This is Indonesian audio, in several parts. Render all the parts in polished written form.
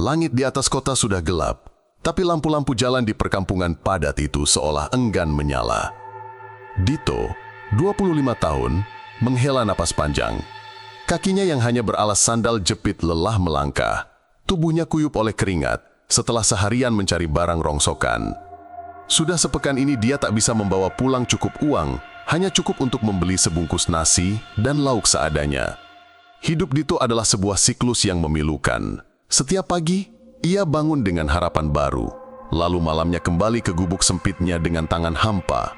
Langit di atas kota sudah gelap, tapi lampu-lampu jalan di perkampungan padat itu seolah enggan menyala. Dito, 25 tahun, menghela napas panjang. Kakinya yang hanya beralas sandal jepit lelah melangkah. Tubuhnya kuyup oleh keringat setelah seharian mencari barang rongsokan. Sudah sepekan ini dia tak bisa membawa pulang cukup uang, hanya cukup untuk membeli sebungkus nasi dan lauk seadanya. Hidup Dito adalah sebuah siklus yang memilukan. Setiap pagi, ia bangun dengan harapan baru, lalu malamnya kembali ke gubuk sempitnya dengan tangan hampa.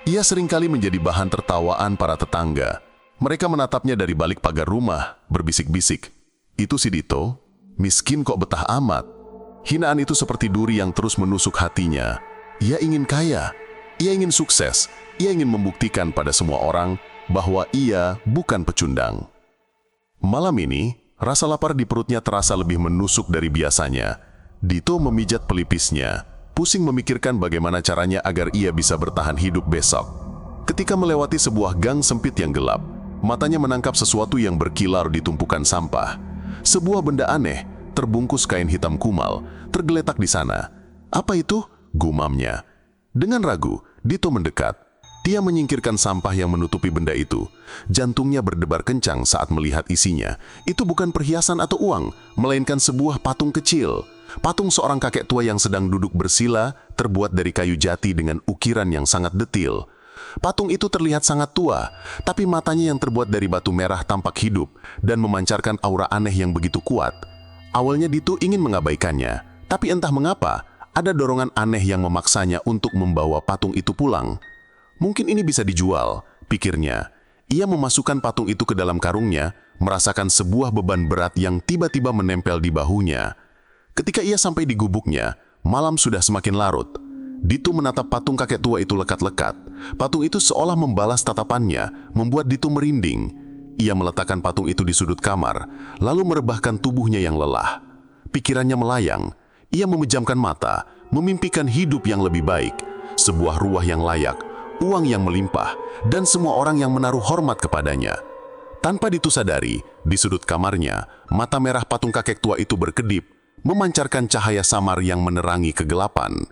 Ia seringkali menjadi bahan tertawaan para tetangga. Mereka menatapnya dari balik pagar rumah, berbisik-bisik. Itu si Dito, miskin kok betah amat. Hinaan itu seperti duri yang terus menusuk hatinya. Ia ingin kaya, ia ingin sukses, ia ingin membuktikan pada semua orang bahwa ia bukan pecundang. Malam ini, rasa lapar di perutnya terasa lebih menusuk dari biasanya. Dito memijat pelipisnya, pusing memikirkan bagaimana caranya agar ia bisa bertahan hidup besok. Ketika melewati sebuah gang sempit yang gelap, matanya menangkap sesuatu yang berkilar di tumpukan sampah. Sebuah benda aneh, terbungkus kain hitam kumal, tergeletak di sana. Apa itu? Gumamnya. Dengan ragu, Dito mendekat. Dia menyingkirkan sampah yang menutupi benda itu. Jantungnya berdebar kencang saat melihat isinya. Itu bukan perhiasan atau uang, melainkan sebuah patung kecil. Patung seorang kakek tua yang sedang duduk bersila, terbuat dari kayu jati dengan ukiran yang sangat detil. Patung itu terlihat sangat tua, tapi matanya yang terbuat dari batu merah tampak hidup dan memancarkan aura aneh yang begitu kuat. Awalnya Dito ingin mengabaikannya, tapi entah mengapa, ada dorongan aneh yang memaksanya untuk membawa patung itu pulang. Mungkin ini bisa dijual, pikirnya. Ia memasukkan patung itu ke dalam karungnya, merasakan sebuah beban berat yang tiba-tiba menempel di bahunya. Ketika ia sampai di gubuknya, malam sudah semakin larut. Dito menatap patung kakek tua itu lekat-lekat. Patung itu seolah membalas tatapannya, membuat Dito merinding. Ia meletakkan patung itu di sudut kamar, lalu merebahkan tubuhnya yang lelah. Pikirannya melayang. Ia memejamkan mata, memimpikan hidup yang lebih baik, sebuah ruah yang layak, uang yang melimpah, dan semua orang yang menaruh hormat kepadanya. Tanpa Dito sadari, di sudut kamarnya, mata merah patung kakek tua itu berkedip, memancarkan cahaya samar yang menerangi kegelapan.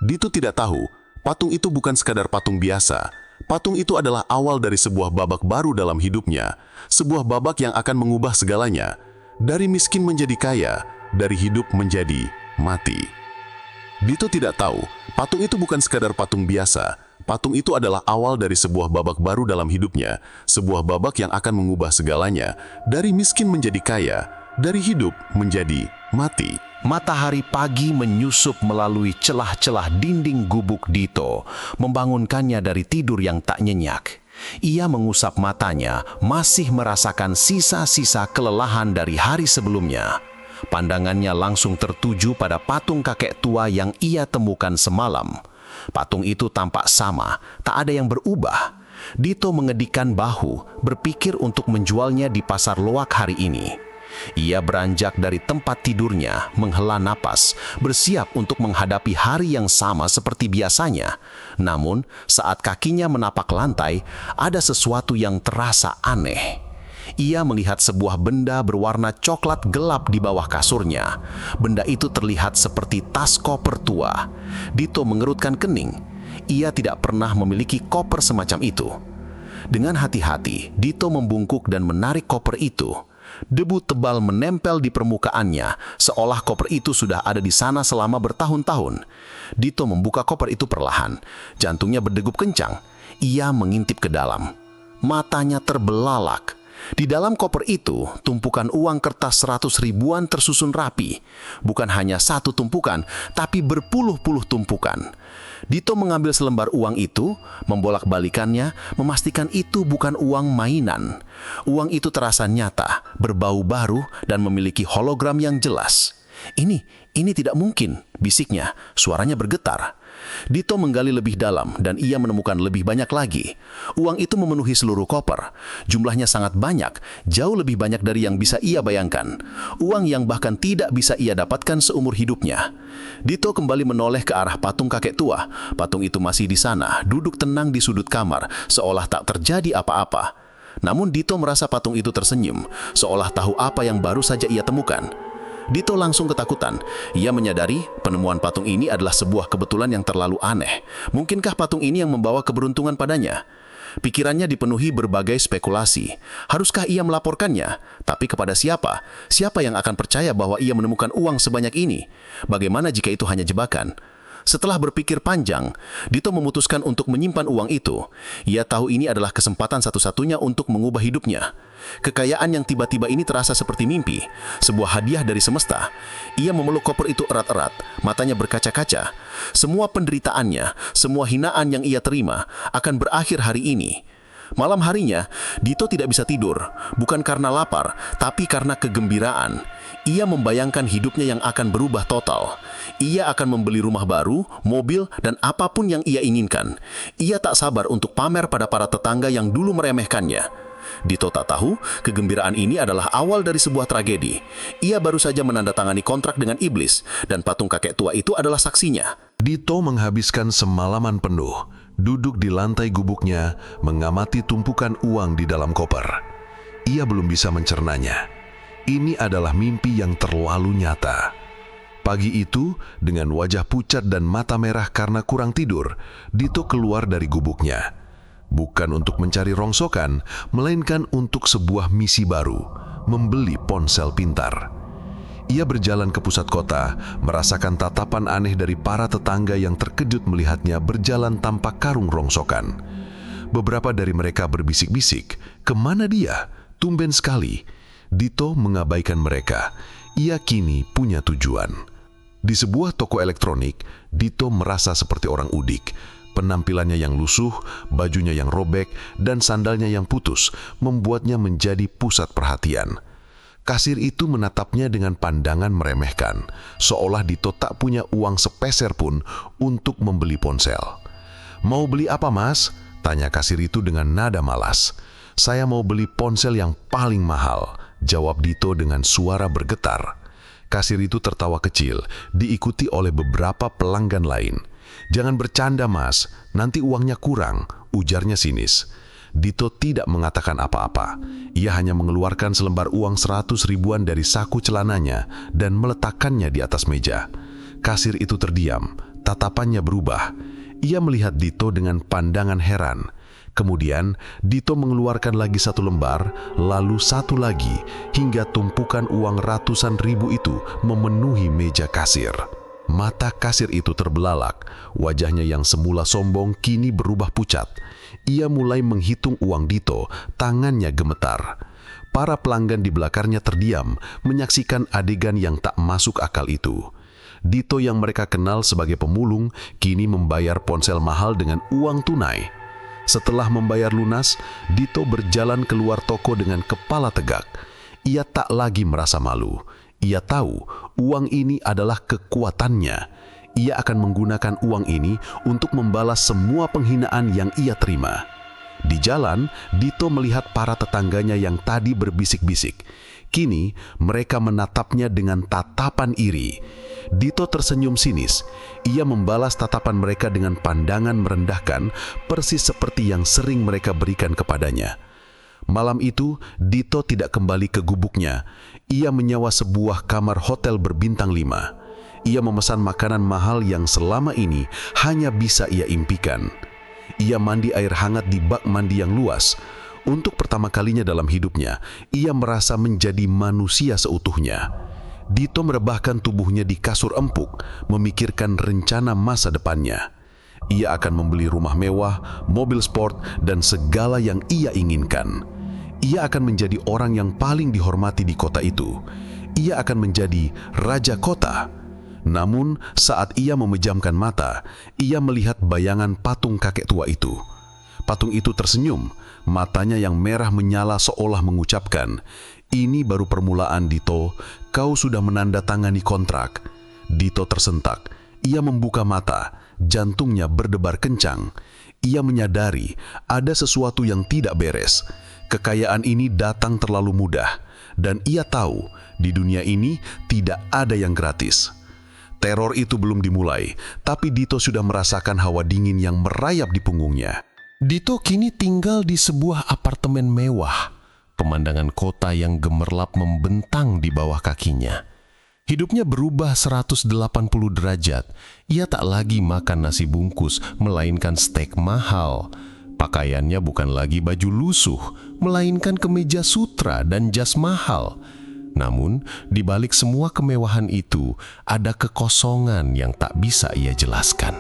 Dito tidak tahu, patung itu bukan sekadar patung biasa. Patung itu adalah awal dari sebuah babak baru dalam hidupnya, sebuah babak yang akan mengubah segalanya, dari miskin menjadi kaya, dari hidup menjadi mati. Dito tidak tahu, patung itu bukan sekadar patung biasa. Patung itu adalah awal dari sebuah babak baru dalam hidupnya, sebuah babak yang akan mengubah segalanya, dari miskin menjadi kaya, dari hidup menjadi mati. Matahari pagi menyusup melalui celah-celah dinding gubuk Dito, membangunkannya dari tidur yang tak nyenyak. Ia mengusap matanya, masih merasakan sisa-sisa kelelahan dari hari sebelumnya. Pandangannya langsung tertuju pada patung kakek tua yang ia temukan semalam. Patung itu tampak sama, tak ada yang berubah. Dito mengedikkan bahu, berpikir untuk menjualnya di pasar loak hari ini. Ia beranjak dari tempat tidurnya, menghela napas, bersiap untuk menghadapi hari yang sama seperti biasanya. Namun, saat kakinya menapak lantai, ada sesuatu yang terasa aneh. Ia melihat sebuah benda berwarna coklat gelap di bawah kasurnya. Benda itu terlihat seperti tas koper tua. Dito mengerutkan kening. Ia tidak pernah memiliki koper semacam itu. Dengan hati-hati, Dito membungkuk dan menarik koper itu. Debu tebal menempel di permukaannya, seolah koper itu sudah ada di sana selama bertahun-tahun. Dito membuka koper itu perlahan. Jantungnya berdegup kencang. Ia mengintip ke dalam. Matanya terbelalak. Di dalam koper itu, tumpukan uang kertas 100 ribuan tersusun rapi. Bukan hanya satu tumpukan, tapi berpuluh-puluh tumpukan. Dito mengambil selembar uang itu, membolak-balikannya, memastikan itu bukan uang mainan. Uang itu terasa nyata, berbau baru, dan memiliki hologram yang jelas. Ini tidak mungkin, bisiknya. Suaranya bergetar. Dito menggali lebih dalam dan ia menemukan lebih banyak lagi. Uang itu memenuhi seluruh koper. Jumlahnya sangat banyak, jauh lebih banyak dari yang bisa ia bayangkan. Uang yang bahkan tidak bisa ia dapatkan seumur hidupnya. Dito kembali menoleh ke arah patung kakek tua. Patung itu masih di sana, duduk tenang di sudut kamar, seolah tak terjadi apa-apa. Namun Dito merasa patung itu tersenyum, seolah tahu apa yang baru saja ia temukan. Dito langsung ketakutan. Ia menyadari penemuan patung ini adalah sebuah kebetulan yang terlalu aneh. Mungkinkah patung ini yang membawa keberuntungan padanya? Pikirannya dipenuhi berbagai spekulasi. Haruskah ia melaporkannya? Tapi kepada siapa? Siapa yang akan percaya bahwa ia menemukan uang sebanyak ini? Bagaimana jika itu hanya jebakan? Setelah berpikir panjang, Dito memutuskan untuk menyimpan uang itu. Ia tahu ini adalah kesempatan satu-satunya untuk mengubah hidupnya. Kekayaan yang tiba-tiba ini terasa seperti mimpi, sebuah hadiah dari semesta. Ia memeluk koper itu erat-erat, matanya berkaca-kaca. Semua penderitaannya, semua hinaan yang ia terima akan berakhir hari ini. Malam harinya, Dito tidak bisa tidur, bukan karena lapar, tapi karena kegembiraan. Ia membayangkan hidupnya yang akan berubah total. Ia akan membeli rumah baru, mobil, dan apapun yang ia inginkan. Ia tak sabar untuk pamer pada para tetangga yang dulu meremehkannya. Dito tak tahu, kegembiraan ini adalah awal dari sebuah tragedi. Ia baru saja menandatangani kontrak dengan iblis, dan patung kakek tua itu adalah saksinya. Dito menghabiskan semalaman penuh, duduk di lantai gubuknya, mengamati tumpukan uang di dalam koper. Ia belum bisa mencernanya. Ini adalah mimpi yang terlalu nyata. Pagi itu, dengan wajah pucat dan mata merah karena kurang tidur, Dito keluar dari gubuknya. Bukan untuk mencari rongsokan, melainkan untuk sebuah misi baru, membeli ponsel pintar. Ia berjalan ke pusat kota, merasakan tatapan aneh dari para tetangga yang terkejut melihatnya berjalan tanpa karung rongsokan. Beberapa dari mereka berbisik-bisik, "Kemana dia? Tumben sekali." Dito mengabaikan mereka. Ia kini punya tujuan. Di sebuah toko elektronik, Dito merasa seperti orang udik. Penampilannya yang lusuh, bajunya yang robek, dan sandalnya yang putus membuatnya menjadi pusat perhatian. Kasir itu menatapnya dengan pandangan meremehkan, seolah Dito tak punya uang sepeser pun untuk membeli ponsel. "Mau beli apa, Mas?" tanya kasir itu dengan nada malas. "Saya mau beli ponsel yang paling mahal," jawab Dito dengan suara bergetar. Kasir itu tertawa kecil, diikuti oleh beberapa pelanggan lain. "Jangan bercanda, Mas, nanti uangnya kurang," ujarnya sinis. Dito tidak mengatakan apa-apa. Ia hanya mengeluarkan selembar uang 100 ribuan dari saku celananya dan meletakkannya di atas meja. Kasir itu terdiam, tatapannya berubah. Ia melihat Dito dengan pandangan heran. Kemudian, Dito mengeluarkan lagi satu lembar, lalu satu lagi, hingga tumpukan uang ratusan ribu itu memenuhi meja kasir. Mata kasir itu terbelalak, wajahnya yang semula sombong kini berubah pucat. Ia mulai menghitung uang Dito, tangannya gemetar. Para pelanggan di belakangnya terdiam, menyaksikan adegan yang tak masuk akal itu. Dito yang mereka kenal sebagai pemulung, kini membayar ponsel mahal dengan uang tunai. Setelah membayar lunas, Dito berjalan keluar toko dengan kepala tegak. Ia tak lagi merasa malu. Ia tahu uang ini adalah kekuatannya. Ia akan menggunakan uang ini untuk membalas semua penghinaan yang ia terima. Di jalan, Dito melihat para tetangganya yang tadi berbisik-bisik. Kini, mereka menatapnya dengan tatapan iri. Dito tersenyum sinis. Ia membalas tatapan mereka dengan pandangan merendahkan, persis seperti yang sering mereka berikan kepadanya. Malam itu, Dito tidak kembali ke gubuknya. Ia menyewa sebuah kamar hotel berbintang 5. Ia memesan makanan mahal yang selama ini hanya bisa ia impikan. Ia mandi air hangat di bak mandi yang luas. Untuk pertama kalinya dalam hidupnya, ia merasa menjadi manusia seutuhnya. Dito merebahkan tubuhnya di kasur empuk, memikirkan rencana masa depannya. Ia akan membeli rumah mewah, mobil sport, dan segala yang ia inginkan. Ia akan menjadi orang yang paling dihormati di kota itu. Ia akan menjadi raja kota. Namun, saat ia memejamkan mata, ia melihat bayangan patung kakek tua itu. Patung itu tersenyum, matanya yang merah menyala seolah mengucapkan, "Ini baru permulaan, Dito. Kau sudah menandatangani kontrak." Dito tersentak. Ia membuka mata, jantungnya berdebar kencang. Ia menyadari ada sesuatu yang tidak beres. Kekayaan ini datang terlalu mudah, dan ia tahu di dunia ini tidak ada yang gratis. Teror itu belum dimulai, tapi Dito sudah merasakan hawa dingin yang merayap di punggungnya. Dito kini tinggal di sebuah apartemen mewah. Pemandangan kota yang gemerlap membentang di bawah kakinya. Hidupnya berubah 180 derajat. Ia tak lagi makan nasi bungkus, melainkan steak mahal. Pakaiannya bukan lagi baju lusuh, melainkan kemeja sutra dan jas mahal. Namun, di balik semua kemewahan itu, ada kekosongan yang tak bisa ia jelaskan.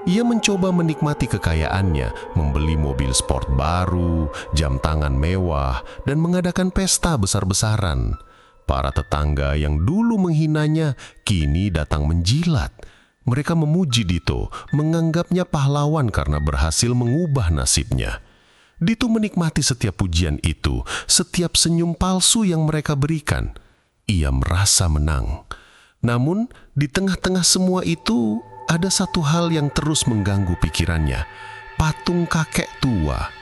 Ia mencoba menikmati kekayaannya, membeli mobil sport baru, jam tangan mewah, dan mengadakan pesta besar-besaran. Para tetangga yang dulu menghinanya kini datang menjilat. Mereka memuji Dito, menganggapnya pahlawan karena berhasil mengubah nasibnya. Dito menikmati setiap pujian itu, setiap senyum palsu yang mereka berikan. Ia merasa menang. Namun, di tengah-tengah semua itu, ada satu hal yang terus mengganggu pikirannya. Patung kakek tua.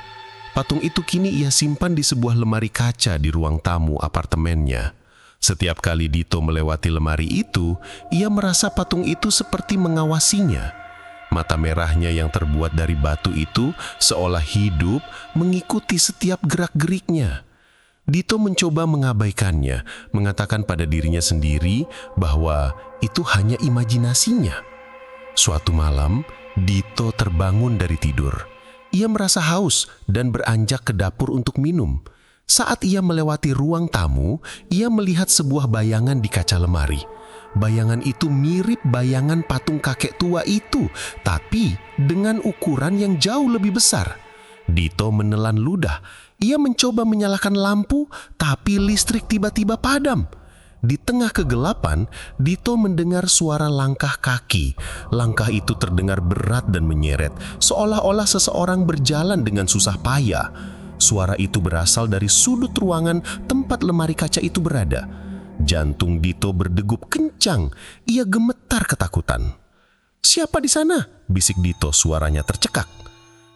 Patung itu kini ia simpan di sebuah lemari kaca di ruang tamu apartemennya. Setiap kali Dito melewati lemari itu, ia merasa patung itu seperti mengawasinya. Mata merahnya yang terbuat dari batu itu seolah hidup mengikuti setiap gerak-geriknya. Dito mencoba mengabaikannya, mengatakan pada dirinya sendiri bahwa itu hanya imajinasinya. Suatu malam, Dito terbangun dari tidur. Ia merasa haus dan beranjak ke dapur untuk minum. Saat ia melewati ruang tamu, ia melihat sebuah bayangan di kaca lemari. Bayangan itu mirip bayangan patung kakek tua itu, tapi dengan ukuran yang jauh lebih besar. Dito menelan ludah. Ia mencoba menyalakan lampu, tapi listrik tiba-tiba padam. Di tengah kegelapan, Dito mendengar suara langkah kaki. Langkah itu terdengar berat dan menyeret, seolah-olah seseorang berjalan dengan susah payah. Suara itu berasal dari sudut ruangan tempat lemari kaca itu berada. Jantung Dito berdegup kencang. Ia gemetar ketakutan. "Siapa di sana?" bisik Dito, suaranya tercekak.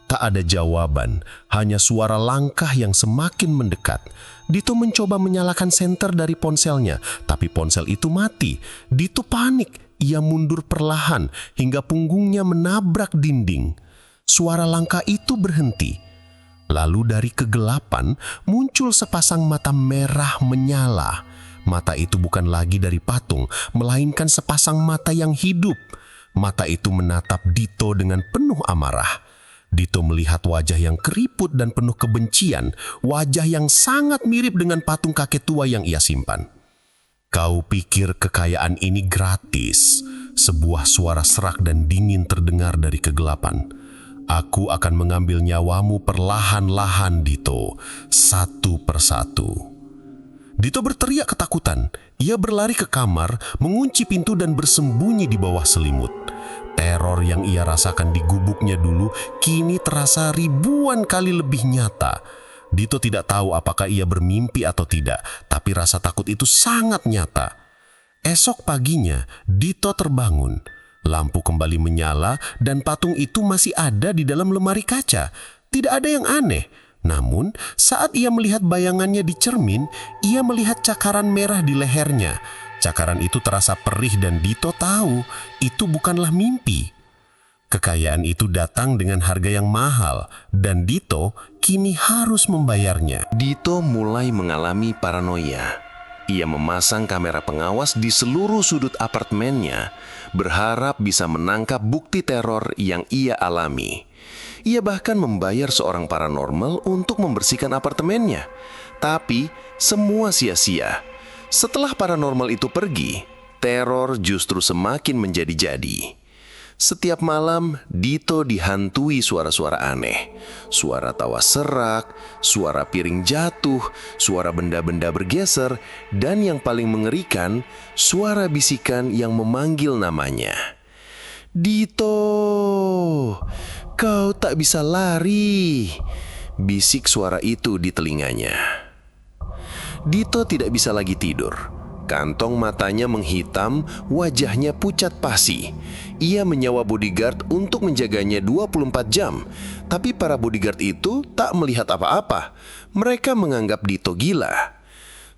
Tak ada jawaban, hanya suara langkah yang semakin mendekat. Dito mencoba menyalakan senter dari ponselnya, tapi ponsel itu mati. Dito panik. Ia mundur perlahan hingga punggungnya menabrak dinding. Suara langkah itu berhenti. Lalu dari kegelapan muncul sepasang mata merah menyala. Mata itu bukan lagi dari patung, melainkan sepasang mata yang hidup. Mata itu menatap Dito dengan penuh amarah. Dito melihat wajah yang keriput dan penuh kebencian, wajah yang sangat mirip dengan patung kakek tua yang ia simpan. "Kau pikir kekayaan ini gratis?" Sebuah suara serak dan dingin terdengar dari kegelapan. "Aku akan mengambil nyawamu perlahan-lahan, Dito, satu persatu." Dito berteriak ketakutan. Ia berlari ke kamar, mengunci pintu dan bersembunyi di bawah selimut. Teror yang ia rasakan di gubuknya dulu kini terasa ribuan kali lebih nyata. Dito tidak tahu apakah ia bermimpi atau tidak, tapi rasa takut itu sangat nyata. Esok paginya, Dito terbangun. Lampu kembali menyala dan patung itu masih ada di dalam lemari kaca. Tidak ada yang aneh. Namun, saat ia melihat bayangannya di cermin, ia melihat cakaran merah di lehernya. Cakaran itu terasa perih dan Dito tahu itu bukanlah mimpi. Kekayaan itu datang dengan harga yang mahal dan Dito kini harus membayarnya. Dito mulai mengalami paranoia. Ia memasang kamera pengawas di seluruh sudut apartemennya, berharap bisa menangkap bukti teror yang ia alami. Ia bahkan membayar seorang paranormal untuk membersihkan apartemennya. Tapi semua sia-sia. Setelah paranormal itu pergi, teror justru semakin menjadi-jadi. Setiap malam, Dito dihantui suara-suara aneh. Suara tawa serak, suara piring jatuh, suara benda-benda bergeser, dan yang paling mengerikan, suara bisikan yang memanggil namanya. "Dito, kau tak bisa lari," bisik suara itu di telinganya. Dito tidak bisa lagi tidur. Kantong matanya menghitam, wajahnya pucat pasi. Ia menyewa bodyguard untuk menjaganya 24 jam. Tapi para bodyguard itu tak melihat apa-apa. Mereka menganggap Dito gila.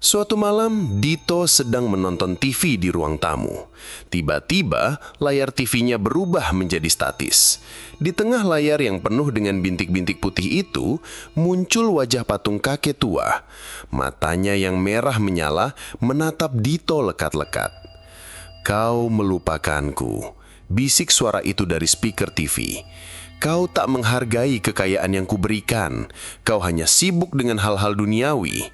Suatu malam, Dito sedang menonton TV di ruang tamu. Tiba-tiba, layar TV-nya berubah menjadi statis. Di tengah layar yang penuh dengan bintik-bintik putih itu, muncul wajah patung kakek tua. Matanya yang merah menyala menatap Dito lekat-lekat. "Kau melupakanku," bisik suara itu dari speaker TV. "Kau tak menghargai kekayaan yang kuberikan. Kau hanya sibuk dengan hal-hal duniawi."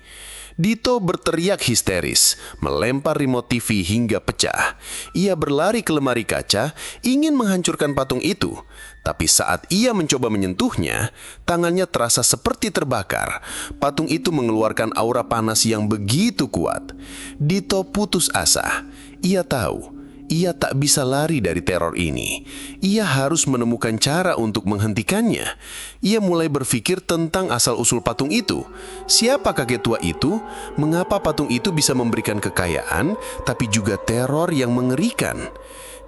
Dito berteriak histeris, melempar remote TV hingga pecah. Ia berlari ke lemari kaca, ingin menghancurkan patung itu. Tapi saat ia mencoba menyentuhnya, tangannya terasa seperti terbakar. Patung itu mengeluarkan aura panas yang begitu kuat. Dito putus asa. Ia tahu ia tak bisa lari dari teror ini. Ia harus menemukan cara untuk menghentikannya. Ia mulai berpikir tentang asal-usul patung itu. Siapa kakek tua itu? Mengapa patung itu bisa memberikan kekayaan, tapi juga teror yang mengerikan?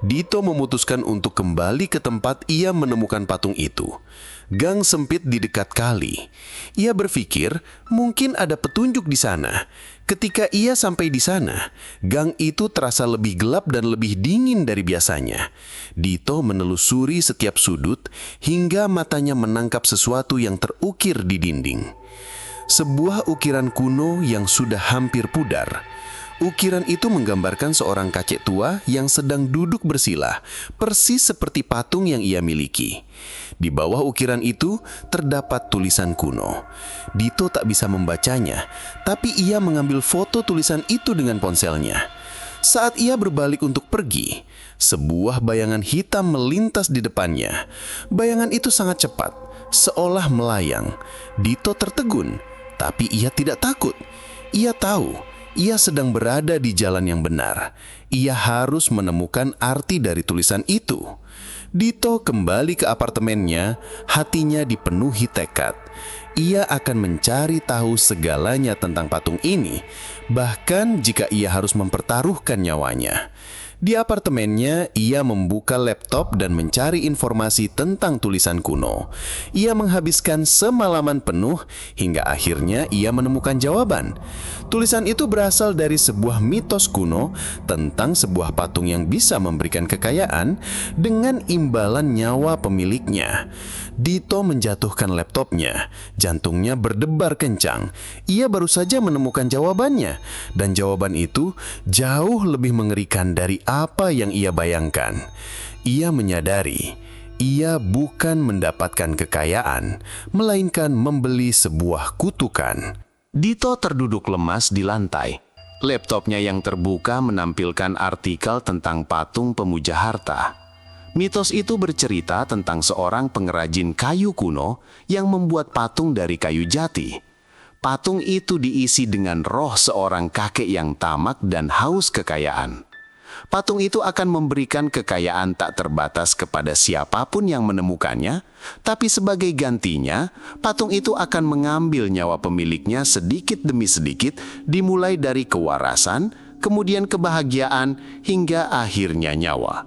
Dito memutuskan untuk kembali ke tempat ia menemukan patung itu. Gang sempit di dekat kali. Ia berpikir mungkin ada petunjuk di sana. Ketika ia sampai di sana, gang itu terasa lebih gelap dan lebih dingin dari biasanya. Dito menelusuri setiap sudut hingga matanya menangkap sesuatu yang terukir di dinding. Sebuah ukiran kuno yang sudah hampir pudar. Ukiran itu menggambarkan seorang kakek tua yang sedang duduk bersila, persis seperti patung yang ia miliki. Di bawah ukiran itu terdapat tulisan kuno. Dito tak bisa membacanya, tapi ia mengambil foto tulisan itu dengan ponselnya. Saat ia berbalik untuk pergi, sebuah bayangan hitam melintas di depannya. Bayangan itu sangat cepat, seolah melayang. Dito tertegun, tapi ia tidak takut. Ia tahu ia sedang berada di jalan yang benar. Ia harus menemukan arti dari tulisan itu. Dito kembali ke apartemennya, hatinya dipenuhi tekad. Ia akan mencari tahu segalanya tentang patung ini, bahkan jika ia harus mempertaruhkan nyawanya. Di apartemennya, ia membuka laptop dan mencari informasi tentang tulisan kuno. Ia menghabiskan semalaman penuh hingga akhirnya ia menemukan jawaban. Tulisan itu berasal dari sebuah mitos kuno tentang sebuah patung yang bisa memberikan kekayaan dengan imbalan nyawa pemiliknya. Dito menjatuhkan laptopnya. Jantungnya berdebar kencang. Ia baru saja menemukan jawabannya, dan jawaban itu jauh lebih mengerikan dari apa yang ia bayangkan. Ia menyadari ia bukan mendapatkan kekayaan, melainkan membeli sebuah kutukan. Dito terduduk lemas di lantai. Laptopnya yang terbuka menampilkan artikel tentang patung pemuja harta. Mitos itu bercerita tentang seorang pengrajin kayu kuno yang membuat patung dari kayu jati. Patung itu diisi dengan roh seorang kakek yang tamak dan haus kekayaan. Patung itu akan memberikan kekayaan tak terbatas kepada siapapun yang menemukannya, tapi sebagai gantinya, patung itu akan mengambil nyawa pemiliknya sedikit demi sedikit, dimulai dari kewarasan, kemudian kebahagiaan, hingga akhirnya nyawa.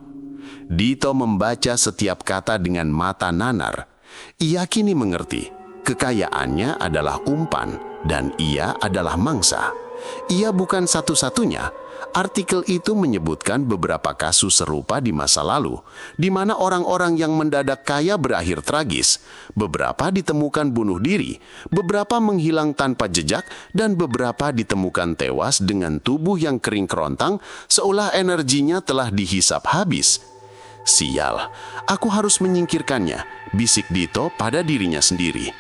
Dito membaca setiap kata dengan mata nanar. Ia kini mengerti, kekayaannya adalah umpan dan ia adalah mangsa. Ia bukan satu-satunya. Artikel itu menyebutkan beberapa kasus serupa di masa lalu, di mana orang-orang yang mendadak kaya berakhir tragis. Beberapa ditemukan bunuh diri, beberapa menghilang tanpa jejak, dan beberapa ditemukan tewas dengan tubuh yang kering kerontang, seolah energinya telah dihisap habis. "Sial, aku harus menyingkirkannya," bisik Dito pada dirinya sendiri.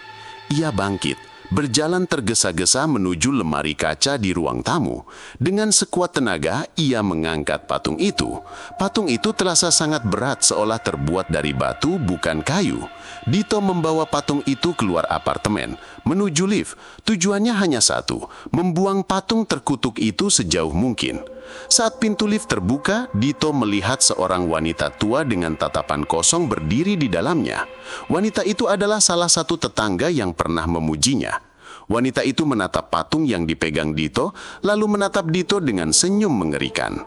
Ia bangkit, berjalan tergesa-gesa menuju lemari kaca di ruang tamu. Dengan sekuat tenaga, ia mengangkat patung itu. Patung itu terasa sangat berat, seolah terbuat dari batu, bukan kayu. Dito membawa patung itu keluar apartemen, menuju lift. Tujuannya hanya satu, membuang patung terkutuk itu sejauh mungkin. Saat pintu lift terbuka, Dito melihat seorang wanita tua dengan tatapan kosong berdiri di dalamnya. Wanita itu adalah salah satu tetangga yang pernah memujinya. Wanita itu menatap patung yang dipegang Dito, lalu menatap Dito dengan senyum mengerikan.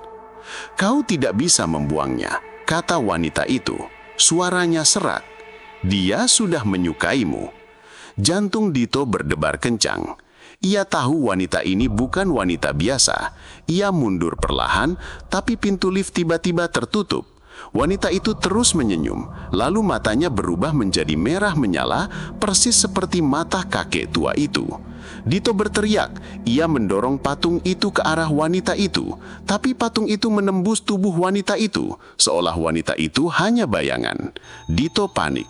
"Kau tidak bisa membuangnya," kata wanita itu. Suaranya serak. "Dia sudah menyukaimu." Jantung Dito berdebar kencang. Ia tahu wanita ini bukan wanita biasa. Ia mundur perlahan, tapi pintu lift tiba-tiba tertutup. Wanita itu terus menyenyum, lalu matanya berubah menjadi merah menyala, persis seperti mata kakek tua itu. Dito berteriak. Ia mendorong patung itu ke arah wanita itu, tapi patung itu menembus tubuh wanita itu, seolah wanita itu hanya bayangan. Dito panik.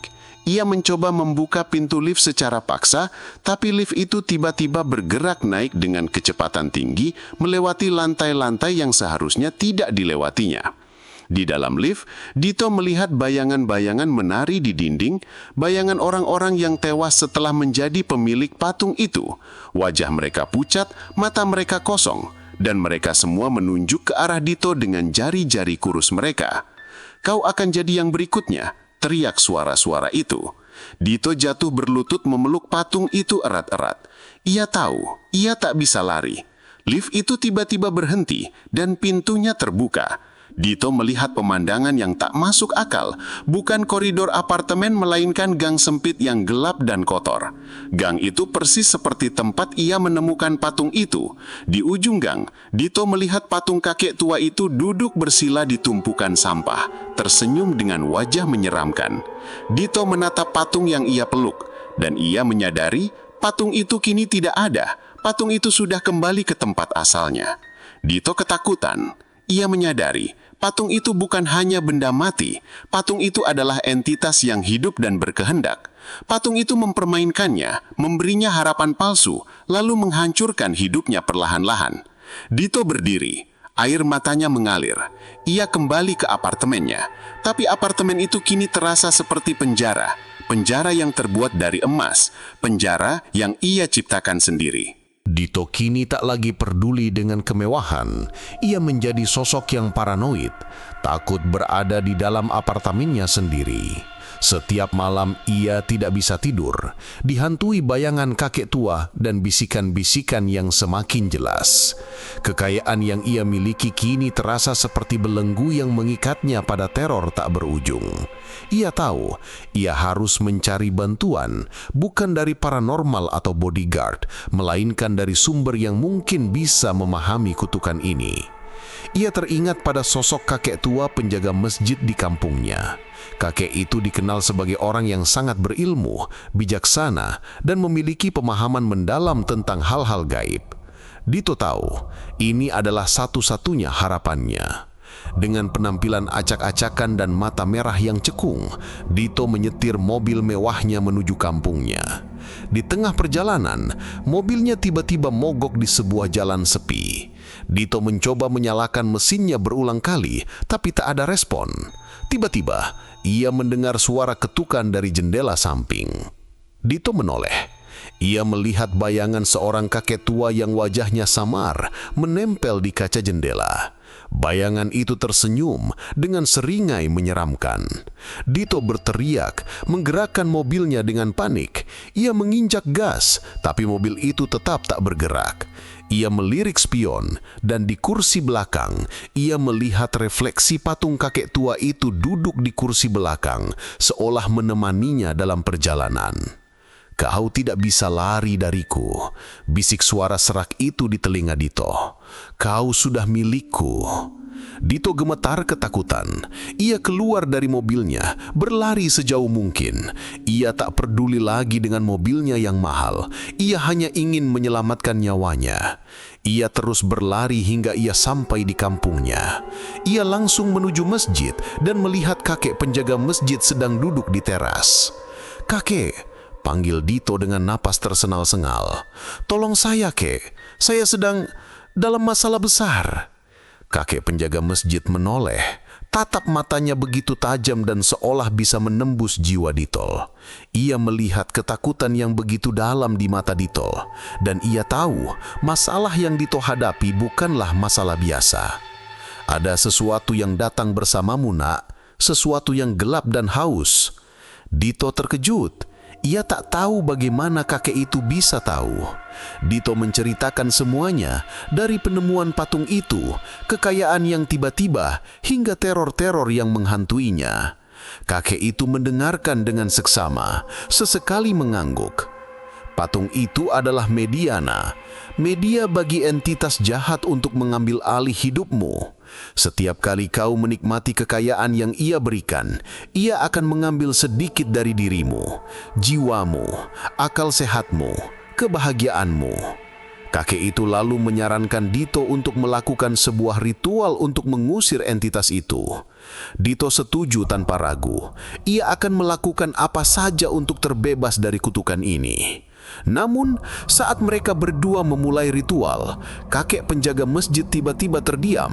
Ia mencoba membuka pintu lift secara paksa, tapi lift itu tiba-tiba bergerak naik dengan kecepatan tinggi, melewati lantai-lantai yang seharusnya tidak dilewatinya. Di dalam lift, Dito melihat bayangan-bayangan menari di dinding, bayangan orang-orang yang tewas setelah menjadi pemilik patung itu. Wajah mereka pucat, mata mereka kosong, dan mereka semua menunjuk ke arah Dito dengan jari-jari kurus mereka. "Kau akan jadi yang berikutnya," teriak suara-suara itu. Dito jatuh berlutut memeluk patung itu erat-erat. Ia tahu, ia tak bisa lari. Lift itu tiba-tiba berhenti dan pintunya terbuka. Dito melihat pemandangan yang tak masuk akal, bukan koridor apartemen melainkan gang sempit yang gelap dan kotor. Gang itu persis seperti tempat ia menemukan patung itu. Di ujung gang, Dito melihat patung kakek tua itu duduk bersila di tumpukan sampah, tersenyum dengan wajah menyeramkan. Dito menatap patung yang ia peluk, dan ia menyadari patung itu kini tidak ada. Patung itu sudah kembali ke tempat asalnya. Dito ketakutan. Ia menyadari patung itu bukan hanya benda mati, patung itu adalah entitas yang hidup dan berkehendak. Patung itu mempermainkannya, memberinya harapan palsu, lalu menghancurkan hidupnya perlahan-lahan. Dito berdiri, air matanya mengalir. Ia kembali ke apartemennya, tapi apartemen itu kini terasa seperti penjara. Penjara yang terbuat dari emas, penjara yang ia ciptakan sendiri. Dito kini tak lagi peduli dengan kemewahan. Ia menjadi sosok yang paranoid, takut berada di dalam apartemennya sendiri. Setiap malam ia tidak bisa tidur, dihantui bayangan kakek tua dan bisikan-bisikan yang semakin jelas. Kekayaan yang ia miliki kini terasa seperti belenggu yang mengikatnya pada teror tak berujung. Ia tahu ia harus mencari bantuan, bukan dari paranormal atau bodyguard, melainkan dari sumber yang mungkin bisa memahami kutukan ini. Ia teringat pada sosok kakek tua penjaga masjid di kampungnya. Kakek itu dikenal sebagai orang yang sangat berilmu, bijaksana, dan memiliki pemahaman mendalam tentang hal-hal gaib. Dito tahu, ini adalah satu-satunya harapannya. Dengan penampilan acak-acakan dan mata merah yang cekung, Dito menyetir mobil mewahnya menuju kampungnya. Di tengah perjalanan, mobilnya tiba-tiba mogok di sebuah jalan sepi. Dito mencoba menyalakan mesinnya berulang kali, tapi tak ada respon. Tiba-tiba, ia mendengar suara ketukan dari jendela samping. Dito menoleh. Ia melihat bayangan seorang kakek tua yang wajahnya samar menempel di kaca jendela. Bayangan itu tersenyum dengan seringai menyeramkan. Dito berteriak, menggerakkan mobilnya dengan panik. Ia menginjak gas, tapi mobil itu tetap tak bergerak. Ia melirik spion, dan di kursi belakang, ia melihat refleksi patung kakek tua itu duduk di kursi belakang, seolah menemaninya dalam perjalanan. "Kau tidak bisa lari dariku," bisik suara serak itu di telinga Dito. "Kau sudah milikku." Dito gemetar ketakutan. Ia keluar dari mobilnya, berlari sejauh mungkin. Ia tak peduli lagi dengan mobilnya yang mahal. Ia hanya ingin menyelamatkan nyawanya. Ia terus berlari hingga ia sampai di kampungnya. Ia langsung menuju masjid dan melihat kakek penjaga masjid sedang duduk di teras. "Kakek," panggil Dito dengan napas tersengal-sengal. "Tolong saya, kek. Saya sedang dalam masalah besar." Kakek penjaga masjid menoleh. Tatap matanya begitu tajam dan seolah bisa menembus jiwa Dito. Ia melihat ketakutan yang begitu dalam di mata Dito. Dan ia tahu masalah yang Dito hadapi bukanlah masalah biasa. "Ada sesuatu yang datang bersamamu, nak. Sesuatu yang gelap dan haus." Dito terkejut. Ia tak tahu bagaimana kakek itu bisa tahu. Dito menceritakan semuanya, dari penemuan patung itu, kekayaan yang tiba-tiba, hingga teror-teror yang menghantuinya. Kakek itu mendengarkan dengan seksama, sesekali mengangguk. Patung itu adalah mediana, media bagi entitas jahat untuk mengambil alih hidupmu. Setiap kali kau menikmati kekayaan yang ia berikan, ia akan mengambil sedikit dari dirimu, jiwamu, akal sehatmu, kebahagiaanmu." Kakek itu lalu menyarankan Dito untuk melakukan sebuah ritual untuk mengusir entitas itu. Dito setuju tanpa ragu. Ia akan melakukan apa saja untuk terbebas dari kutukan ini. Namun, saat mereka berdua memulai ritual, kakek penjaga masjid tiba-tiba terdiam.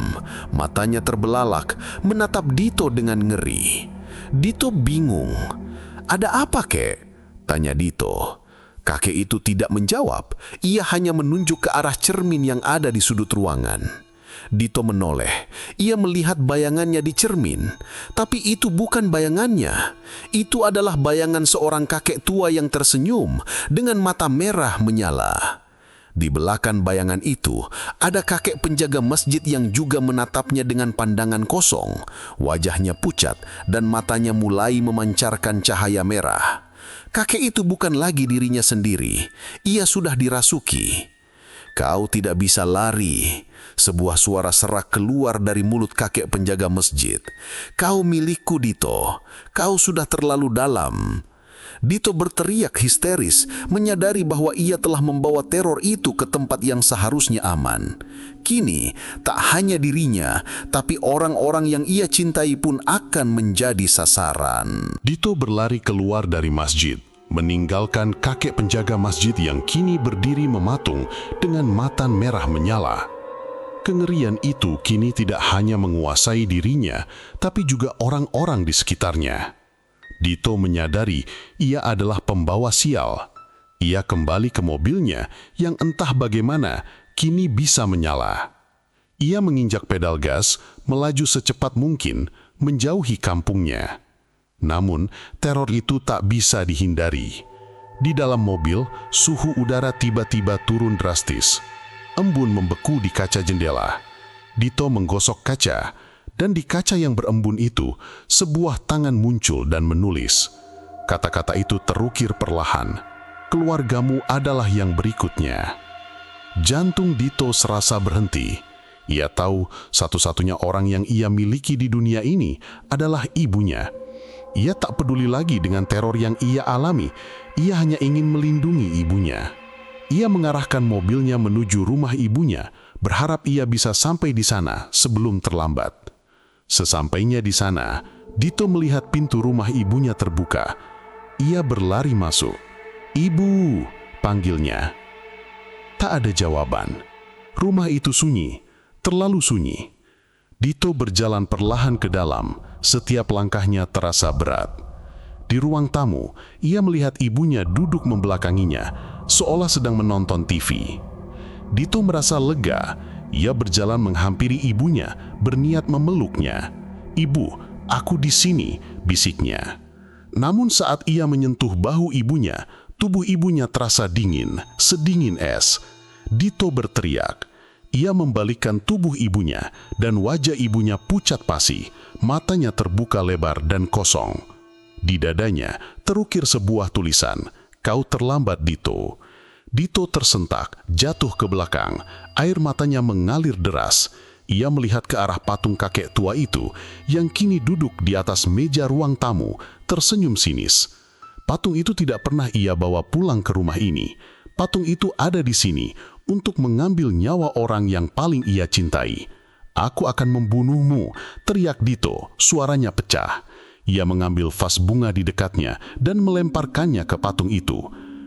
Matanya terbelalak, menatap Dito dengan ngeri. Dito bingung. "Ada apa, kek?" tanya Dito. Kakek itu tidak menjawab. Ia hanya menunjuk ke arah cermin yang ada di sudut ruangan. Dito menoleh. Ia melihat bayangannya di cermin. Tapi itu bukan bayangannya. Itu adalah bayangan seorang kakek tua yang tersenyum dengan mata merah menyala. Di belakang bayangan itu, ada kakek penjaga masjid yang juga menatapnya dengan pandangan kosong. Wajahnya pucat dan matanya mulai memancarkan cahaya merah. Kakek itu bukan lagi dirinya sendiri. Ia sudah dirasuki. "Kau tidak bisa lari." Sebuah suara serak keluar dari mulut kakek penjaga masjid. "Kau milikku, Dito. Kau sudah terlalu dalam." Dito berteriak histeris, menyadari bahwa ia telah membawa teror itu ke tempat yang seharusnya aman. Kini, tak hanya dirinya, tapi orang-orang yang ia cintai pun akan menjadi sasaran. Dito berlari keluar dari masjid, meninggalkan kakek penjaga masjid yang kini berdiri mematung dengan mata merah menyala. Kengerian itu kini tidak hanya menguasai dirinya, tapi juga orang-orang di sekitarnya. Dito menyadari ia adalah pembawa sial. Ia kembali ke mobilnya yang entah bagaimana kini bisa menyala. Ia menginjak pedal gas, melaju secepat mungkin, menjauhi kampungnya. Namun, teror itu tak bisa dihindari. Di dalam mobil, suhu udara tiba-tiba turun drastis. Embun membeku di kaca jendela. Dito menggosok kaca, dan di kaca yang berembun itu, sebuah tangan muncul dan menulis. Kata-kata itu terukir perlahan. "Keluargamu adalah yang berikutnya." Jantung Dito serasa berhenti. Ia tahu satu-satunya orang yang ia miliki di dunia ini adalah ibunya. Ia tak peduli lagi dengan teror yang ia alami. Ia hanya ingin melindungi ibunya. Ia mengarahkan mobilnya menuju rumah ibunya, berharap ia bisa sampai di sana sebelum terlambat. Sesampainya di sana, Dito melihat pintu rumah ibunya terbuka. Ia berlari masuk. "Ibu!" panggilnya. Tak ada jawaban. Rumah itu sunyi, terlalu sunyi. Dito berjalan perlahan ke dalam, setiap langkahnya terasa berat. Di ruang tamu, ia melihat ibunya duduk membelakanginya, seolah sedang menonton TV. Dito merasa lega. Ia berjalan menghampiri ibunya, berniat memeluknya. "Ibu, aku di sini," bisiknya. Namun saat ia menyentuh bahu ibunya, tubuh ibunya terasa dingin, sedingin es. Dito berteriak. Ia membalikkan tubuh ibunya, dan wajah ibunya pucat pasi, matanya terbuka lebar dan kosong. Di dadanya terukir sebuah tulisan, "Kau terlambat, Dito." Dito tersentak, jatuh ke belakang. Air matanya mengalir deras. Ia melihat ke arah patung kakek tua itu yang kini duduk di atas meja ruang tamu, tersenyum sinis. Patung itu tidak pernah ia bawa pulang ke rumah ini. Patung itu ada di sini untuk mengambil nyawa orang yang paling ia cintai. "Aku akan membunuhmu," teriak Dito, suaranya pecah. Ia mengambil vas bunga di dekatnya dan melemparkannya ke patung itu.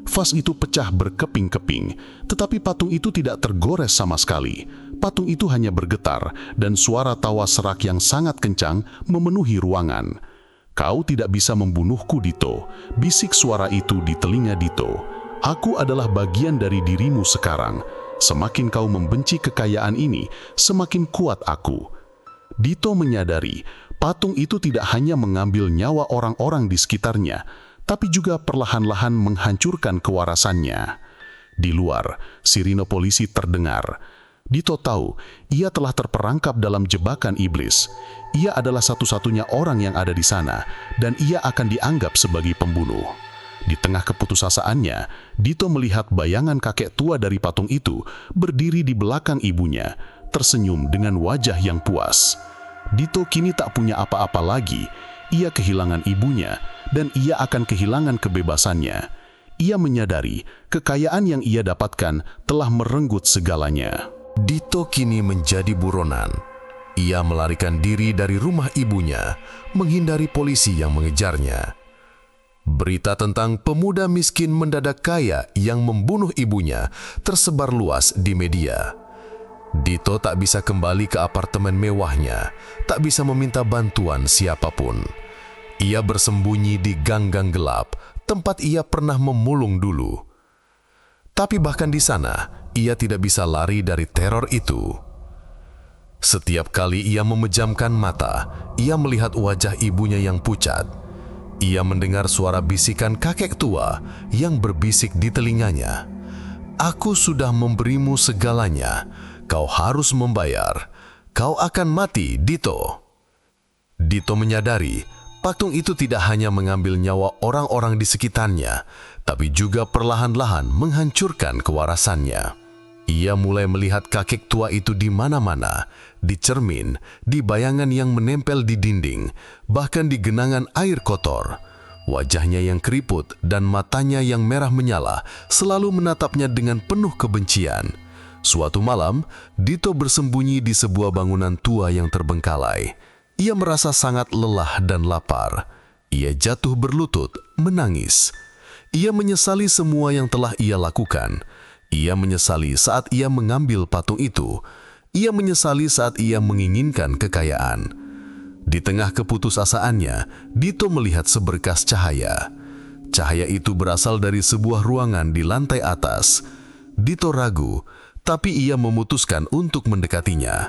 Vas itu pecah berkeping-keping, tetapi patung itu tidak tergores sama sekali. Patung itu hanya bergetar, dan suara tawa serak yang sangat kencang memenuhi ruangan. "Kau tidak bisa membunuhku, Dito," bisik suara itu di telinga Dito. "Aku adalah bagian dari dirimu sekarang. Semakin kau membenci kekayaan ini, semakin kuat aku." Dito menyadari, patung itu tidak hanya mengambil nyawa orang-orang di sekitarnya, tapi juga perlahan-lahan menghancurkan kewarasannya. Di luar, sirine polisi terdengar. Dito tahu ia telah terperangkap dalam jebakan iblis. Ia adalah satu-satunya orang yang ada di sana, dan ia akan dianggap sebagai pembunuh. Di tengah keputusasaannya, Dito melihat bayangan kakek tua dari patung itu berdiri di belakang ibunya, tersenyum dengan wajah yang puas. Dito kini tak punya apa-apa lagi. Ia kehilangan ibunya, dan ia akan kehilangan kebebasannya. ia menyadari kekayaan yang ia dapatkan telah merenggut segalanya. Dito kini menjadi buronan. Ia melarikan diri dari rumah ibunya, menghindari polisi yang mengejarnya. Berita tentang pemuda miskin mendadak kaya yang membunuh ibunya tersebar luas di media. Dito tak bisa kembali ke apartemen mewahnya, tak bisa meminta bantuan siapapun. Ia bersembunyi di gang-gang gelap, tempat ia pernah memulung dulu. Tapi bahkan di sana, ia tidak bisa lari dari teror itu. Setiap kali ia memejamkan mata, ia melihat wajah ibunya yang pucat. Ia mendengar suara bisikan kakek tua yang berbisik di telinganya. "Aku sudah memberimu segalanya, kau harus membayar. Kau akan mati, Dito." Dito menyadari patung itu tidak hanya mengambil nyawa orang-orang di sekitarnya, tapi juga perlahan-lahan menghancurkan kewarasannya. Ia mulai melihat kakek tua itu di mana-mana, di cermin, di bayangan yang menempel di dinding, bahkan di genangan air kotor. Wajahnya yang keriput dan matanya yang merah menyala selalu menatapnya dengan penuh kebencian. Suatu malam, Dito bersembunyi di sebuah bangunan tua yang terbengkalai. Ia merasa sangat lelah dan lapar. Ia jatuh berlutut, menangis. Ia menyesali semua yang telah ia lakukan. Ia menyesali saat ia mengambil patung itu. Ia menyesali saat ia menginginkan kekayaan. Di tengah keputusasaannya, Dito melihat seberkas cahaya. Cahaya itu berasal dari sebuah ruangan di lantai atas. Dito ragu, tapi ia memutuskan untuk mendekatinya.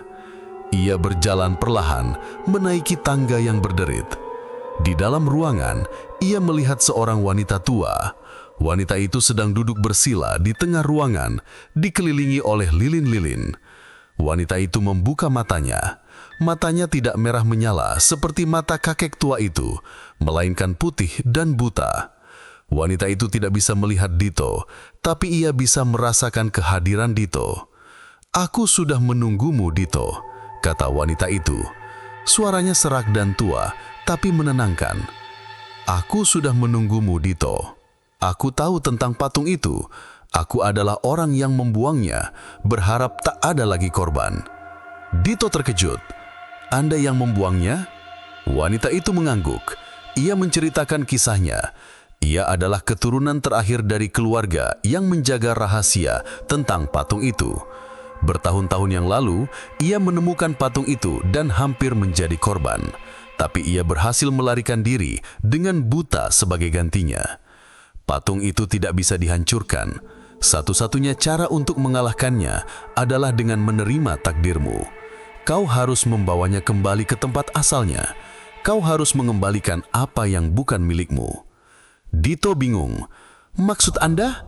Ia berjalan perlahan, menaiki tangga yang berderit. Di dalam ruangan, ia melihat seorang wanita tua. Wanita itu sedang duduk bersila di tengah ruangan, dikelilingi oleh lilin-lilin. Wanita itu membuka matanya. Matanya tidak merah menyala seperti mata kakek tua itu, melainkan putih dan buta. Wanita itu tidak bisa melihat Dito, tapi ia bisa merasakan kehadiran Dito. "Aku sudah menunggumu, Dito," kata wanita itu. Suaranya serak dan tua, tapi menenangkan. "Aku sudah menunggumu, Dito. Aku tahu tentang patung itu. Aku adalah orang yang membuangnya, berharap tak ada lagi korban." Dito terkejut. "Anda yang membuangnya?" Wanita itu mengangguk. Ia menceritakan kisahnya. Ia adalah keturunan terakhir dari keluarga yang menjaga rahasia tentang patung itu. Bertahun-tahun yang lalu, ia menemukan patung itu dan hampir menjadi korban. Tapi ia berhasil melarikan diri dengan buta sebagai gantinya. Patung itu tidak bisa dihancurkan. Satu-satunya cara untuk mengalahkannya adalah dengan menerima takdirmu. Kau harus membawanya kembali ke tempat asalnya. Kau harus mengembalikan apa yang bukan milikmu. Dito bingung. "Maksud Anda?"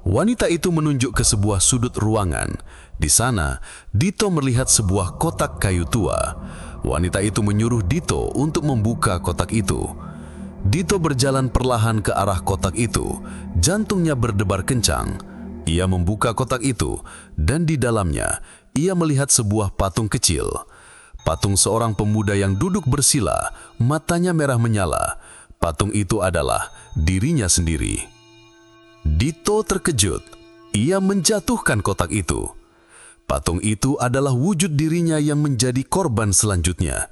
Wanita itu menunjuk ke sebuah sudut ruangan. Di sana, Dito melihat sebuah kotak kayu tua. Wanita itu menyuruh Dito untuk membuka kotak itu. Dito berjalan perlahan ke arah kotak itu. Jantungnya berdebar kencang. Ia membuka kotak itu, dan di dalamnya, ia melihat sebuah patung kecil. Patung seorang pemuda yang duduk bersila, matanya merah menyala. Patung itu adalah dirinya sendiri. Dito terkejut. Ia menjatuhkan kotak itu. Patung itu adalah wujud dirinya yang menjadi korban selanjutnya.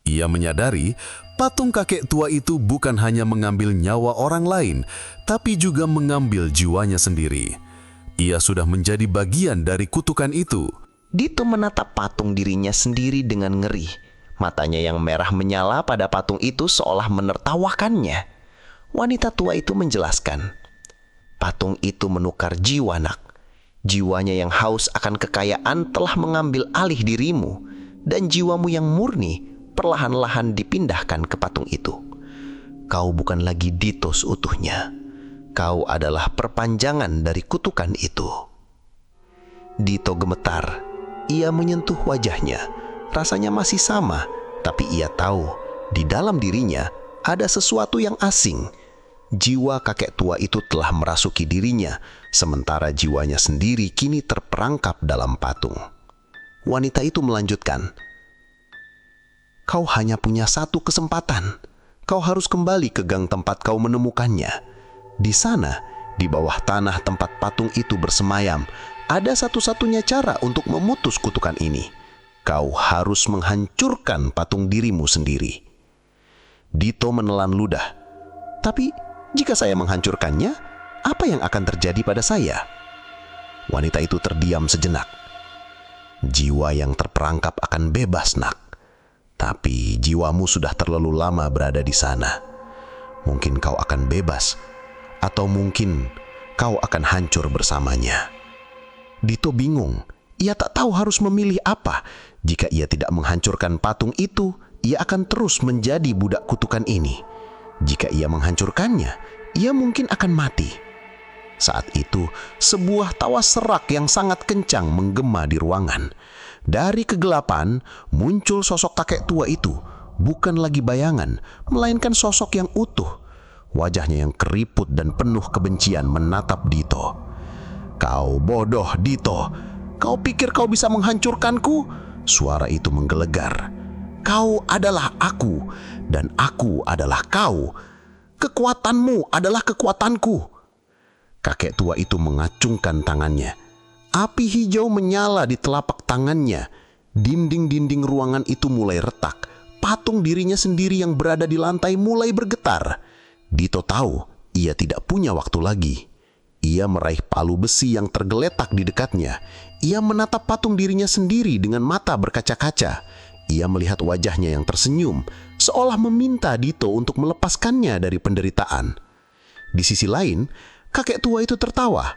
Ia menyadari patung kakek tua itu bukan hanya mengambil nyawa orang lain, tapi juga mengambil jiwanya sendiri. Ia sudah menjadi bagian dari kutukan itu. Dito menatap patung dirinya sendiri dengan ngeri. Matanya yang merah menyala pada patung itu seolah menertawakannya. Wanita tua itu menjelaskan, patung itu menukar jiwa, nak. Jiwanya yang haus akan kekayaan telah mengambil alih dirimu, dan jiwamu yang murni perlahan-lahan dipindahkan ke patung itu. Kau bukan lagi Dito seutuhnya. Kau adalah perpanjangan dari kutukan itu. Dito gemetar. Ia menyentuh wajahnya. Rasanya masih sama, tapi ia tahu di dalam dirinya ada sesuatu yang asing. Jiwa kakek tua itu telah merasuki dirinya, sementara jiwanya sendiri kini terperangkap dalam patung. Wanita itu melanjutkan, "Kau hanya punya satu kesempatan. Kau harus kembali ke gang tempat kau menemukannya. Di sana, Di bawah tanah tempat patung itu bersemayam, ada satu-satunya cara untuk memutus kutukan ini. Kau harus menghancurkan patung dirimu sendiri. Dito menelan ludah. Tapi jika saya menghancurkannya, apa yang akan terjadi pada saya? Wanita itu terdiam sejenak. Jiwa yang terperangkap akan bebas, nak. Tapi jiwamu sudah terlalu lama berada di sana. Mungkin kau akan bebas, atau mungkin kau akan hancur bersamanya. Dito bingung. Ia tak tahu harus memilih apa. Jika ia tidak menghancurkan patung itu, ia akan terus menjadi budak kutukan ini. Jika ia menghancurkannya, ia mungkin akan mati. Saat itu, sebuah tawa serak yang sangat kencang menggema di ruangan. Dari kegelapan, muncul sosok kakek tua itu. Bukan lagi bayangan, melainkan sosok yang utuh. Wajahnya yang keriput dan penuh kebencian menatap Dito. "Kau bodoh, Dito. Kau pikir kau bisa menghancurkanku?" Suara itu menggelegar. "Kau adalah aku, dan aku adalah kau. Kekuatanmu adalah kekuatanku." Kakek tua itu mengacungkan tangannya. Api hijau menyala di telapak tangannya. Dinding-dinding ruangan itu mulai retak. Patung dirinya sendiri yang berada di lantai mulai bergetar. Dito tahu ia tidak punya waktu lagi. Ia meraih palu besi yang tergeletak di dekatnya. Ia menatap patung dirinya sendiri dengan mata berkaca-kaca. Ia melihat wajahnya yang tersenyum, seolah meminta Dito untuk melepaskannya dari penderitaan. Di sisi lain, kakek tua itu tertawa.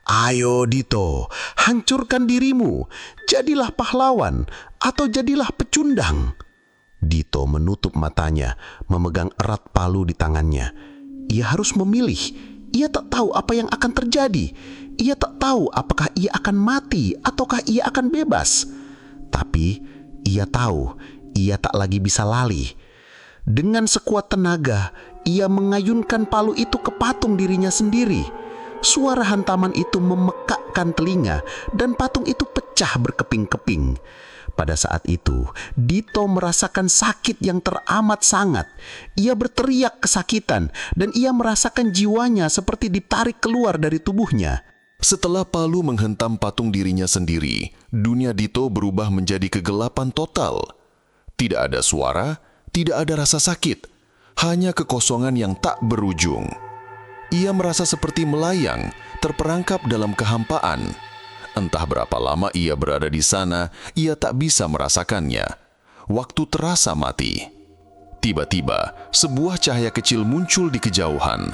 "Ayo Dito, hancurkan dirimu. Jadilah pahlawan atau jadilah pecundang." Dito menutup matanya, memegang erat palu di tangannya. Ia harus memilih. Ia tak tahu apa yang akan terjadi. Ia tak tahu apakah ia akan mati ataukah ia akan bebas. Tapi ia tahu ia tak lagi bisa lari. Dengan sekuat tenaga, ia mengayunkan palu itu ke patung dirinya sendiri. Suara hantaman itu memekakkan telinga dan patung itu pecah berkeping-keping. Pada saat itu, Dito merasakan sakit yang teramat sangat. Ia berteriak kesakitan dan ia merasakan jiwanya seperti ditarik keluar dari tubuhnya. Setelah palu menghentam patung dirinya sendiri, dunia Dito berubah menjadi kegelapan total. Tidak ada suara, tidak ada rasa sakit, hanya kekosongan yang tak berujung. Ia merasa seperti melayang, terperangkap dalam kehampaan. Entah berapa lama ia berada di sana, ia tak bisa merasakannya. Waktu terasa mati. Tiba-tiba, sebuah cahaya kecil muncul di kejauhan.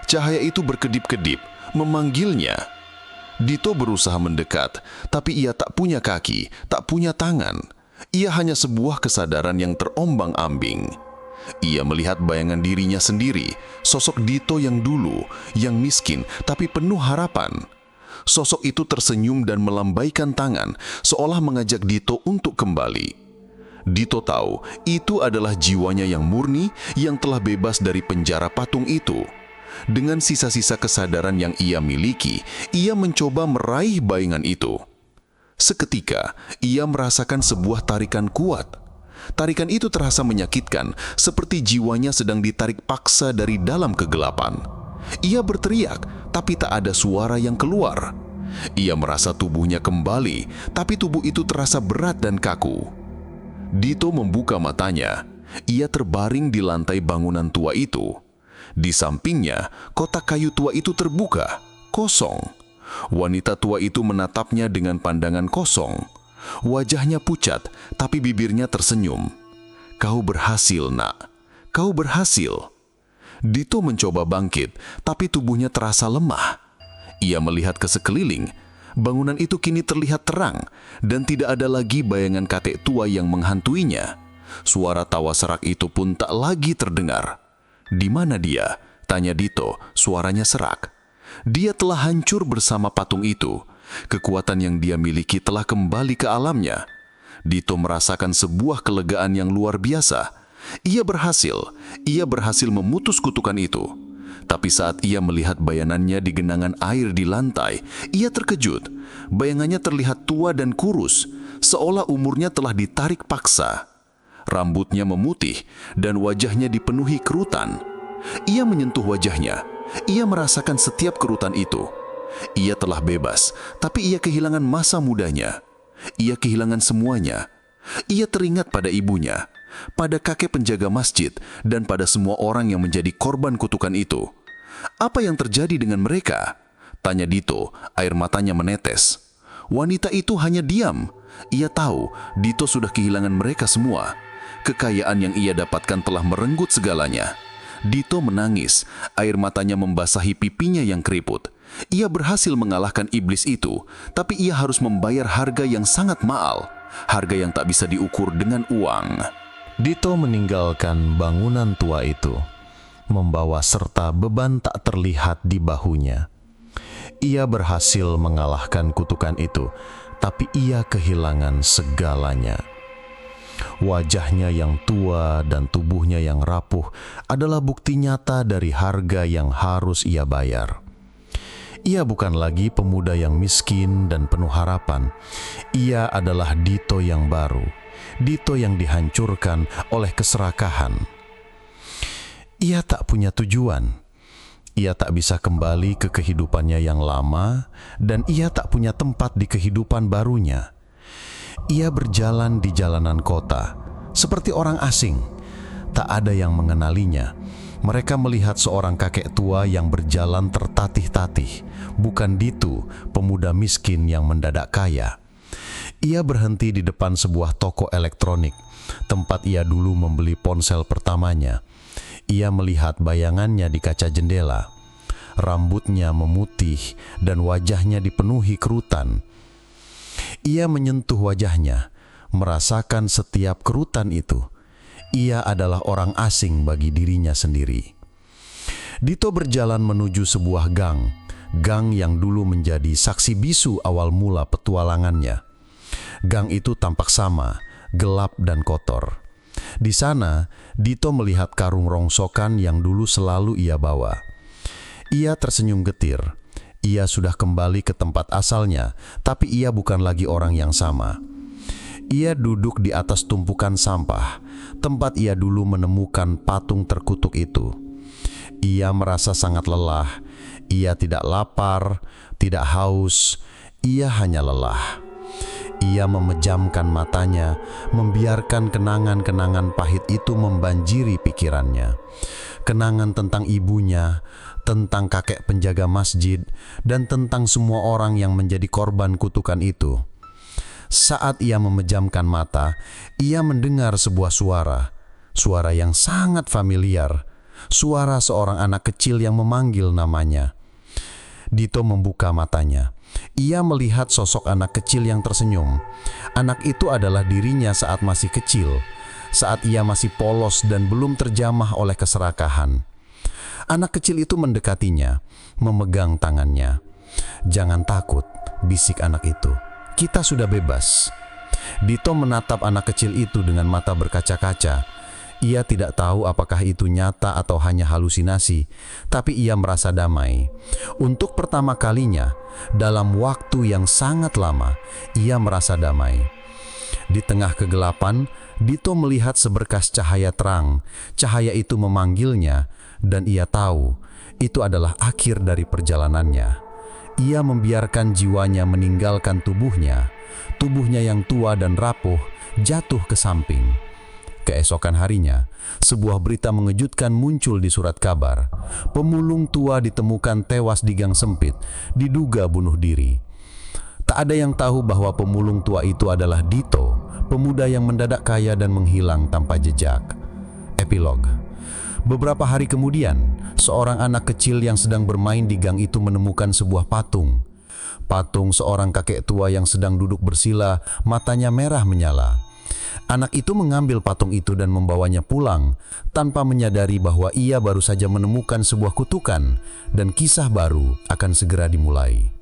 Cahaya itu berkedip-kedip, memanggilnya. Dito berusaha mendekat, tapi ia tak punya kaki, tak punya tangan. Ia hanya sebuah kesadaran yang terombang-ambing. Ia melihat bayangan dirinya sendiri, sosok Dito yang dulu, yang miskin tapi penuh harapan. Sosok itu tersenyum dan melambaikan tangan, seolah mengajak Dito untuk kembali. Dito tahu itu adalah jiwanya yang murni yang telah bebas dari penjara patung itu. Dengan sisa-sisa kesadaran yang ia miliki, ia mencoba meraih bayangan itu. Seketika, ia merasakan sebuah tarikan kuat. Tarikan itu terasa menyakitkan, seperti jiwanya sedang ditarik paksa dari dalam kegelapan. Ia berteriak, tapi tak ada suara yang keluar. Ia merasa tubuhnya kembali, tapi tubuh itu terasa berat dan kaku. Dito membuka matanya. Ia terbaring di lantai bangunan tua itu. Di sampingnya, kotak kayu tua itu terbuka, kosong. Wanita tua itu menatapnya dengan pandangan kosong. Wajahnya pucat, tapi bibirnya tersenyum. "Kau berhasil, nak. Kau berhasil." Dito mencoba bangkit, tapi tubuhnya terasa lemah. Ia melihat ke sekeliling. Bangunan itu kini terlihat terang, dan tidak ada lagi bayangan kakek tua yang menghantuinya. Suara tawa serak itu pun tak lagi terdengar. "Di mana dia?" tanya Dito, suaranya serak. Dia telah hancur bersama patung itu. Kekuatan yang dia miliki telah kembali ke alamnya. Dito merasakan sebuah kelegaan yang luar biasa. Ia berhasil memutus kutukan itu. Tapi saat ia melihat bayangannya di genangan air di lantai, ia terkejut. Bayangannya terlihat tua dan kurus, seolah umurnya telah ditarik paksa. Rambutnya memutih dan wajahnya dipenuhi kerutan. Ia menyentuh wajahnya. Ia merasakan setiap kerutan itu. Ia telah bebas, tapi ia kehilangan masa mudanya. Ia kehilangan semuanya. Ia teringat pada ibunya, pada kakek penjaga masjid, dan pada semua orang yang menjadi korban kutukan itu. Apa yang terjadi dengan mereka? Tanya Dito, air matanya menetes. Wanita itu hanya diam. Ia tahu Dito sudah kehilangan mereka semua. Kekayaan yang ia dapatkan telah merenggut segalanya. Dito menangis, air matanya membasahi pipinya yang keriput. Ia berhasil mengalahkan iblis itu, tapi ia harus membayar harga yang sangat mahal, harga yang tak bisa diukur dengan uang. Dito meninggalkan bangunan tua itu, membawa serta beban tak terlihat di bahunya. Ia berhasil mengalahkan kutukan itu, tapi ia kehilangan segalanya. Wajahnya yang tua dan tubuhnya yang rapuh adalah bukti nyata dari harga yang harus ia bayar. Ia bukan lagi pemuda yang miskin dan penuh harapan. Ia adalah Dito yang baru, Dito yang dihancurkan oleh keserakahan. Ia tak punya tujuan. Ia tak bisa kembali ke kehidupannya yang lama, dan ia tak punya tempat di kehidupan barunya. Ia berjalan di jalanan kota, seperti orang asing. Tak ada yang mengenalinya. Mereka melihat seorang kakek tua yang berjalan tertatih-tatih, bukan Dito, pemuda miskin yang mendadak kaya. Ia berhenti di depan sebuah toko elektronik, tempat ia dulu membeli ponsel pertamanya. Ia melihat bayangannya di kaca jendela. Rambutnya memutih dan wajahnya dipenuhi kerutan. Ia menyentuh wajahnya, merasakan setiap kerutan itu. Ia adalah orang asing bagi dirinya sendiri. Dito berjalan menuju sebuah gang yang dulu menjadi saksi bisu awal mula petualangannya. Gang itu tampak sama, gelap dan kotor. Di sana, Dito melihat karung rongsokan yang dulu selalu ia bawa. Ia tersenyum getir. Ia sudah kembali ke tempat asalnya, tapi ia bukan lagi orang yang sama. Ia duduk di atas tumpukan sampah, tempat ia dulu menemukan patung terkutuk itu. Ia merasa sangat lelah. Ia tidak lapar, tidak haus, ia hanya lelah. Ia memejamkan matanya, membiarkan kenangan-kenangan pahit itu membanjiri pikirannya. Kenangan tentang ibunya, tentang kakek penjaga masjid, dan tentang semua orang yang menjadi korban kutukan itu. Saat ia memejamkan mata, ia mendengar sebuah suara yang sangat familiar, suara seorang anak kecil yang memanggil namanya. Dito membuka matanya. Ia melihat sosok anak kecil yang tersenyum. Anak itu adalah dirinya saat masih kecil, saat ia masih polos dan belum terjamah oleh keserakahan. Anak kecil itu mendekatinya, memegang tangannya. "Jangan takut," bisik anak itu. "Kita sudah bebas." Dito menatap anak kecil itu dengan mata berkaca-kaca. Ia tidak tahu apakah itu nyata atau hanya halusinasi, tapi ia merasa damai. Untuk pertama kalinya, dalam waktu yang sangat lama, ia merasa damai. Di tengah kegelapan, Dito melihat seberkas cahaya terang. Cahaya itu memanggilnya, dan ia tahu itu adalah akhir dari perjalanannya. Ia membiarkan jiwanya meninggalkan tubuhnya. Tubuhnya yang tua dan rapuh jatuh ke samping. Keesokan harinya, sebuah berita mengejutkan muncul di surat kabar. Pemulung tua ditemukan tewas di gang sempit, diduga bunuh diri. Tak ada yang tahu bahwa pemulung tua itu adalah Dito, pemuda yang mendadak kaya dan menghilang tanpa jejak. Epilog. Beberapa hari kemudian, seorang anak kecil yang sedang bermain di gang itu menemukan sebuah patung. Patung seorang kakek tua yang sedang duduk bersila, matanya merah menyala. Anak itu mengambil patung itu dan membawanya pulang, tanpa menyadari bahwa ia baru saja menemukan sebuah kutukan, dan kisah baru akan segera dimulai.